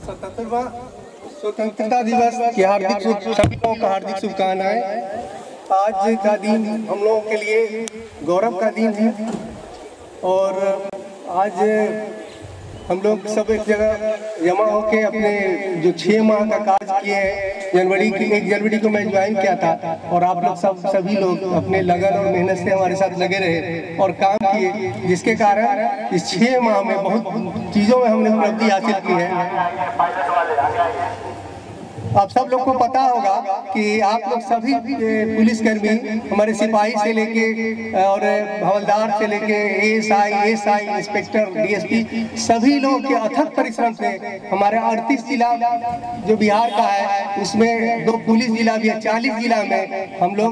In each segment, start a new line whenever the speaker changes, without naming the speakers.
77वां स्वतंत्रता दिवस की सभी लोगों को हार्दिक शुभकामनाएं। आज का दिन हम लोगों के लिए गौरव का दिन है और आज हम लोग सब एक जगह जमा होकर अपने जो 6 माह का कार्य किए हैं, 1 जनवरी को मैं ज्वाइन किया था और आप लोग सभी लोग अपने लगन और मेहनत से हमारे साथ लगे रहे और काम किए, जिसके कारण इस 6 माह में बहुत चीज़ों में हमने उपलब्धि हासिल की है। आप सब लोग को पता होगा कि आप लोग सभी पुलिसकर्मी, हमारे सिपाही से लेके और हवलदार से लेके एएसआई, इंस्पेक्टर, डीएसपी, सभी लोग के अथक परिश्रम से हमारे 38 जिला जो बिहार का है उसमें 2 पुलिस जिला भी है, 40 जिला में हम लोग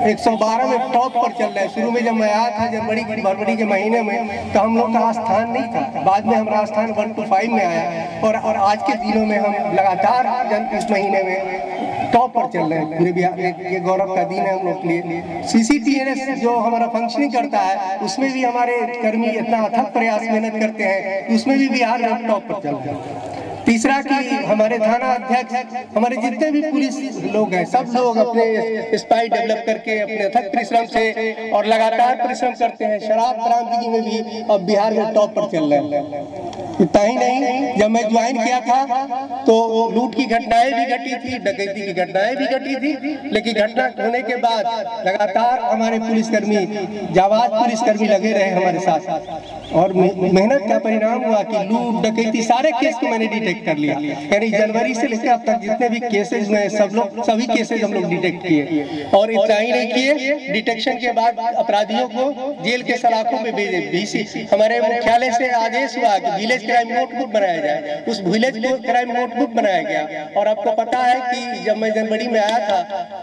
112 में टॉप पर चल रहे हैं। शुरू में जब मैं आया था फरवरी के महीने में तो हम लोग का स्थान नहीं था, बाद में हमारा स्थान 1 to 5 में आया और आज के दिनों में हम लगातार इस महीने में टॉप पर चल रहे हैं पूरे बिहार। ये गौरव का दिन है हम लोग के लिए। सीसीटीएनएस जो हमारा फंक्शनिंग करता है उसमें भी हमारे कर्मी इतना अथक प्रयास मेहनत करते हैं, उसमें भी बिहार में टॉप पर चल रहे हैं। तीसरा कि हमारे थाना अध्यक्ष, हमारे जितने भी पुलिस लोग हैं, सब लोग अपने स्पाई डेवलप करके अपने अथक परिश्रम से और लगातार परिश्रम करते हैं। शराब क्रांति में भी अब बिहार में टॉप पर चल रहे हैं। इतना ही नहीं, जब मैं ज्वाइन किया था तो लूट की घटनाएं भी घटी थी, डकैती की घटनाएं भी घटी थी, लेकिन घटना होने के बाद लगातार हमारे पुलिसकर्मी, जाबाज पुलिसकर्मी लगे रहे हमारे साथ और मेहनत का परिणाम हुआ कि लूट डकैती सारे केस को मैंने डिटेक्ट कर लिया। यानी जनवरी से लेकर अब तक जितने भी केसेज में सभी केसेज हम लोग डिटेक्ट किए और इतना ही नहीं किए, डिटेक्शन के बाद अपराधियों को जेल के सलाखों में भेजे। बीसी हमारे मुख्यालय से आदेश हुआ कि विलेज क्राइम नोटबुक बनाया जाए, उस विलेज क्राइम नोटबुक बनाया गया। और आपको पता है कि जब मैं जनवरी में आया था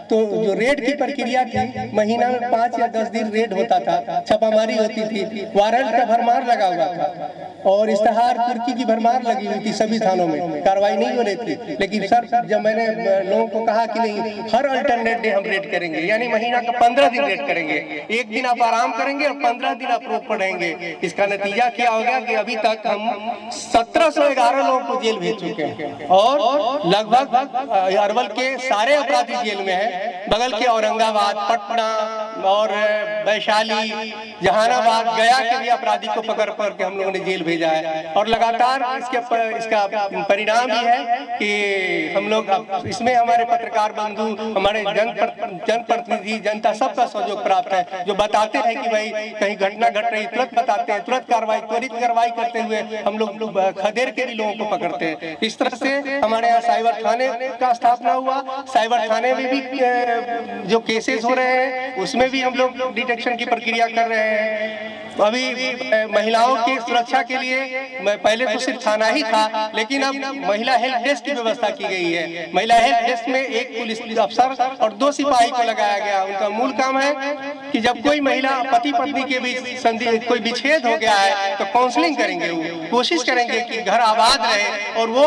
तो जो रेड की प्रक्रिया थी, महीना में 5 या 10 दिन रेड होता था, छापामारी होती थी, वारंट का भरमार लगा हुआ था और इश्तेहार कुर्की की भरमार लगी हुई थी, सभी थानों में कार्रवाई नहीं हो रही थी। लेकिन सर, जब मैंने लोगों को कहा कि नहीं, हर अल्टरनेट डे हम रेड करेंगे, यानी महीना का 15 दिन रेड करेंगे, एक दिन आप आराम करेंगे और 15 दिन आप रोक पड़ेंगे। इसका नतीजा क्या हो गया कि अभी तक हम 1711 लोगों को जेल भेज चुके हैं और लगभग अरवल के सारे अपराधी जेल में हैं। बगल के औरंगाबाद, पटना और वैशाली, जहानाबाद, गया के भी अपराधी को पकड़ के हम लोगों ने जेल भेजा है और लगातार इसका परिणाम भी है कि हम लोग इसमें हमारे पत्रकार बंधु, हमारे जनप्रतिनिधि, जनता सबका सहयोग प्राप्त है, जो बताते हैं कि भाई कहीं घटना घट रही, तुरंत बताते हैं, त्वरित कार्रवाई करते हुए हम लोग खदेड़ के भी लोगों को पकड़ते हैं। इस तरह से हमारे यहाँ साइबर थाने का स्थापना हुआ। साइबर थाने में भी जो केसेस हो रहे हैं उसमें भी हम लोग डिटेक्शन की प्रक्रिया कर रहे हैं। अभी महिलाओं की सुरक्षा के लिए पहले तो सिर्फ थाना ही था, लेकिन अब महिला हेल्प डेस्क की व्यवस्था की गई है। महिला हेल्प डेस्क में 1 पुलिस अफसर और 2 सिपाही को लगाया गया। उनका मूल काम है कि जब कोई महिला पति पत्नी के बीच कोई विच्छेद हो गया है तो काउंसलिंग करेंगे, वो कोशिश करेंगे कि घर आबाद रहे और वो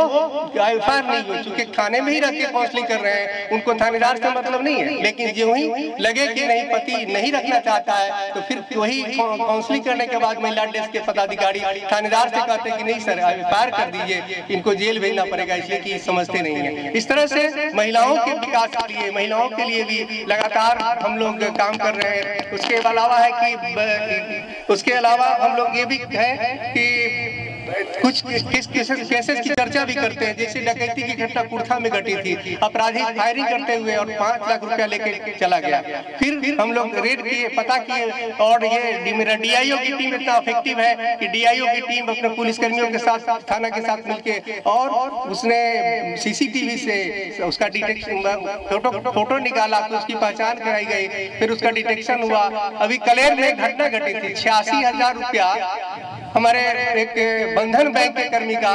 एफआईआर नहीं हो, चूंकि थाने में ही रह के काउंसलिंग कर रहे हैं, उनको थानेदार से मतलब नहीं है। लेकिन जो ही लगे कि नहीं, पति नहीं रखना चाहता है तो फिर वही काउंसलिंग करने के बाद महिला डेस्क के पदाधिकारी थानेदार से कहते हैं कि नहीं सर, एफआईआर कर दीजिए, इनको जेल भेजना पड़ेगा, इसलिए कि समझते नहीं है। इस तरह से महिलाओं के विकास के लिए, महिलाओं के लिए भी लगातार हम लोग काम कर रहे हैं। उसके अलावा हम लोग ये भी है कि कुछ केसेस की चर्चा भी करते हैं। जैसे डकैती की घटना कुर्था में घटी थी, अपराधी फायरिंग करते हुए और 5 लाख रुपया लेके चला गया। फिर हम लोग रेड किए, पता किए और ये मेरा डीआईओ की टीम इतना इफेक्टिव है कि डीआईओ की टीम अपने पुलिसकर्मियों के साथ, थाना के साथ मिलके और उसने सीसीटीवी से उसका डिटेक्शन, फोटो निकाला तो उसकी पहचान कराई गई, फिर उसका डिटेक्शन हुआ। अभी कलेर में घटना घटी थी, 86,000 रुपया हमारे एक बंधन बैंक के कर्मी का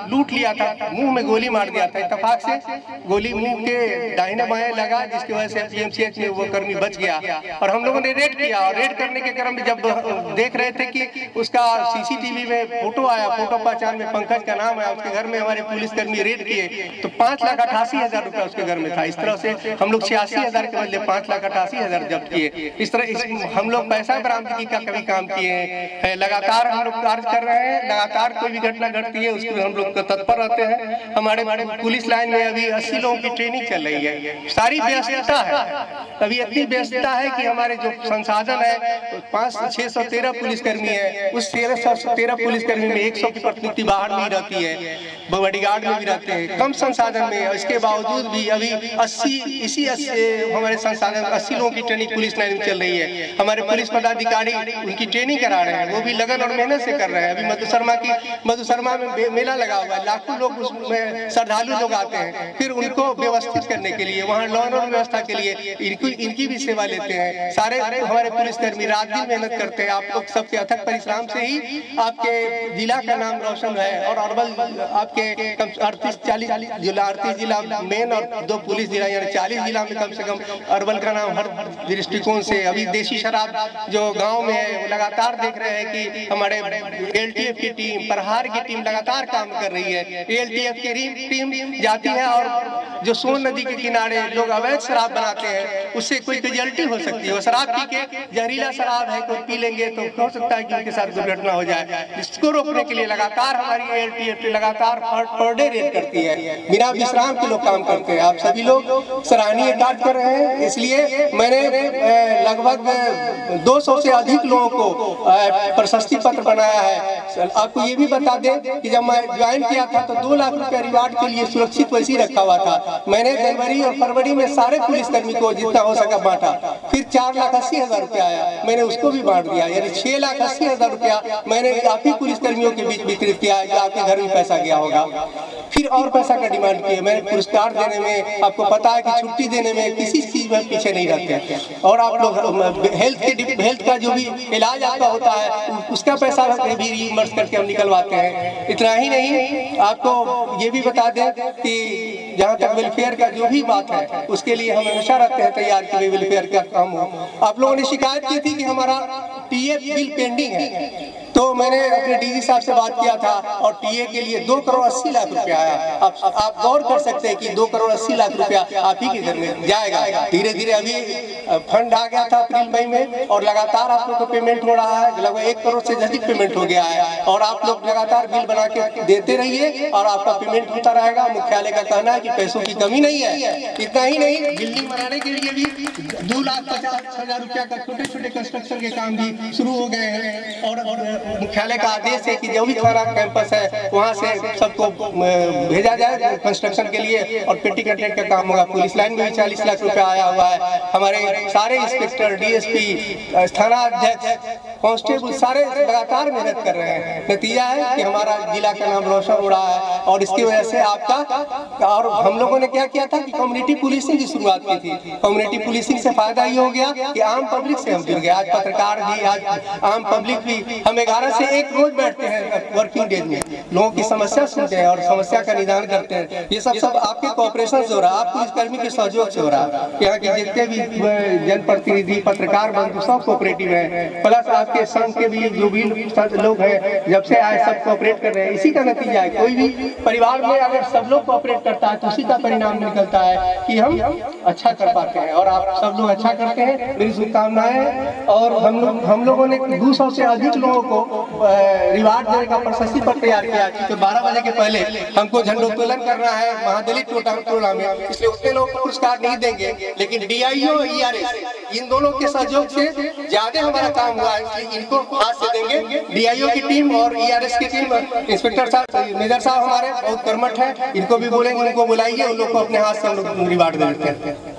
लूट लिया था, मुंह में गोली मार दिया था। इत्तेफाक से गोली मुंह के दाहिने बाएं लगा, जिसकी वजह से पीएमसीएच में वो कर्मी बच गया और हम लोगों ने रेड किया। और रेड करने के क्रम में जब देख रहे थे कि उसका सीसीटीवी में फोटो आया, फोटो पहचान में पंकज का नाम आया, उसके घर में हमारे पुलिसकर्मी रेड किए तो 5,88,000 रुपया उसके घर में था। इस तरह से हम लोग 86,000 के बदले 5,88,000 जब्त किए। इस तरह हम लोग पैसा बरामदगी का कभी काम किए हैं। लगातार हम लोग कार्य कर रहे हैं, लगातार कोई भी घटना घटती है उसको हम लोग तत्पर रहते हैं। हमारे पुलिस लाइन में अभी 80 लोगों की ट्रेनिंग चल रही है। सारी व्यस्तता है, अभी इतनी व्यस्तता है कि हमारे जो संसाधन है 613 पुलिसकर्मी है, उस 613 पुलिसकर्मी में 100 की प्रतिनिधि बाहर नहीं रहती है, बॉडीगार्ड में भी रहते हैं, कम संसाधन में। इसके बावजूद भी अभी 80 हमारे संसाधन 80 लोगों की ट्रेनिंग पुलिस लाइन में चल रही है। हमारे पुलिस पदाधिकारी उनकी ट्रेनिंग करा रहे हैं, वो भी लगन और मेहनत से कर रहे हैं। अभी मधुशर्मा में मेला लगा हुआ है, लाखों लोग उसमें श्रद्धालु लोग आते हैं, फिर उनको व्यवस्थित करने के लिए वहाँ लॉ और व्यवस्था के लिए इनकी भी सेवा लेते हैं। सारे हमारे पुलिसकर्मी रात दिन मेहनत करते हैं। आप लोग सबके अथक परिश्रम से ही आपके जिला का नाम रोशन है, और अरवल आपके 38 जिला मेन और 2 पुलिस जिला, यानी 40 जिला में कम से कम अरवल का नाम हर दृष्टिकोण से। अभी देशी शराब जो गांव में है लगातार देख रहे हैं कि हमारे एलटीएफ की टीम, प्रहार की टीम लगातार काम कर रही है। एलटीएफ की टीम जाती है और जो सोन नदी के किनारे लोग अवैध शराब बनाते हैं, उससे कोई कैजुअल्टी हो सकती है। वो शराब पी के, जहरीला शराब है, कोई पी लेंगे तो हो सकता है कि उनके साथ दुर्घटना हो जाए। इसको रोकने के लिए लगातार हमारी एलटीएफ लगातार पर डे रेड करती है, बिना विश्राम के लोग काम करते हैं। आप सभी लोग सराहनीय कार्य कर रहे हैं, इसलिए मैंने लगभग 200 से अधिक लोगों को प्रशस्ति पत्र बनाया है। आपको ये भी बता दें कि जब मैं ज्वाइन किया था तो 2 लाख रुपया रिवार्ड के लिए सुरक्षित वैसे रखा हुआ था। मैंने जनवरी और फरवरी में सारे पुलिसकर्मी को जितना हो सका बांटा। फिर 4,80,000 रुपया आया, मैंने उसको भी बांट दिया, यानी 6,80,000 रुपया मैंने आप ही पुलिसकर्मियों के बीच वितरित किया है, जो आपके घर में पैसा गया होगा। फिर और पैसा का डिमांड किए। मैंने पुरस्कार देने में, आपको पता है कि छुट्टी देने में किसी चीज में पीछे नहीं रहते। और आप लोग हेल्थ का जो भी इलाज आपका होता है उसका पैसा भी रिइंबर्स करके हम निकलवाते हैं। इतना ही नहीं, आपको ये भी बता दें कि जहाँ तक वेलफेयर का जो भी बात है उसके लिए हम हमेशा रहते हैं तैयार कि वेलफेयर का काम हो। आप लोगों ने शिकायत की थी कि हमारा टीए बिल पेंडिंग है, तो मैंने अपने डीजी साहब से बात किया था और टीए के लिए 2 करोड़ 80 लाख रुपया आया। आप गौर कर सकते हैं कि 2 करोड़ 80 लाख रुपया आप ही के घर में जाएगा। धीरे धीरे अभी फंड आ गया था अप्रैल मई में, और लगातार आप लोग को पेमेंट हो रहा है। लगभग 1 करोड़ से अधिक पेमेंट हो गया है, और आप लोग लगातार बिल बना के देते रहिए और आपका पेमेंट होता रहेगा। मुख्यालय का कहना है कि पैसों की कमी नहीं है। इतना ही नहीं, बिल्डिंग बनाने के लिए भी 2,50,000 रुपया का छोटे छोटे कंस्ट्रक्शन के काम भी शुरू हो गए हैं। और मुख्यालय का आदेश है कि जो भी थाना कैंपस है वहाँ से सबको भेजा जाए कंस्ट्रक्शन के लिए, और पेटी कंटेंट का काम होगा। पुलिस लाइन में भी 40 लाख रुपया आया हुआ है। हमारे सारे इंस्पेक्टर, डीएसपी, थाना अध्यक्ष, कांस्टेबल सारे लगातार मेहनत कर रहे हैं। नतीजा है कि हमारा जिला का नाम रोशन हो रहा है। और इसकी वजह से आपका, और हम लोगों ने क्या किया था कि कम्युनिटी पुलिसिंग की शुरुआत की थी। कम्युनिटी पुलिसिंग से फायदा ये हो गया कि आम पब्लिक से हम जुड़ गए। आज पत्रकार भी, आज आम पब्लिक भी, हम 11 से 1 रोज बैठते हैं वर्किंग डेज में, लोगों की समस्या सुनते हैं और समस्या का निदान करते हैं। ये सब आपके कोऑपरेशन से हो रहा है, आप पुलिसकर्मी के सहयोग से हो रहा है। यहाँ के जितने भी जनप्रतिनिधि, पत्रकार बंधु सब कोऑपरेटिव है, प्लस आपके संघ के भी जो भी लोग हैं जब से आए सब कोऑपरेट कर रहे हैं। इसी का नतीजा है, कोई भी परिवार में अगर सब लोग कोऑपरेट करता है तो उसी का परिणाम निकलता है कि हम अच्छा कर पाते हैं। और आप सब लोग अच्छा करते हैं, मेरी शुभकामनाएं। और हम लोगों ने 200 से अधिक लोगों को रिवार्ड देने का प्रशस्ति पत्र तैयार किया, क्योंकि 12 बजे के पहले हमको झंडोत्तोलन करना है महादलित टोला में, इसलिए उतने लोग को पुरस्कार नहीं देंगे। लेकिन डीआईओ, ईआरएस, इन दोनों के सहयोग से ज्यादा हमारा काम हुआ है, इसलिए इनको हाथ से देंगे। डीआईओ की टीम और ईआरएस की टीम, इंस्पेक्टर साहब, मेजर साहब हमारे बहुत कर्मठ है, इनको भी बोलेंगे, उनको बुलाइए, उन लोग को अपने हाथ से हम लोग रिवार्ड देते हैं।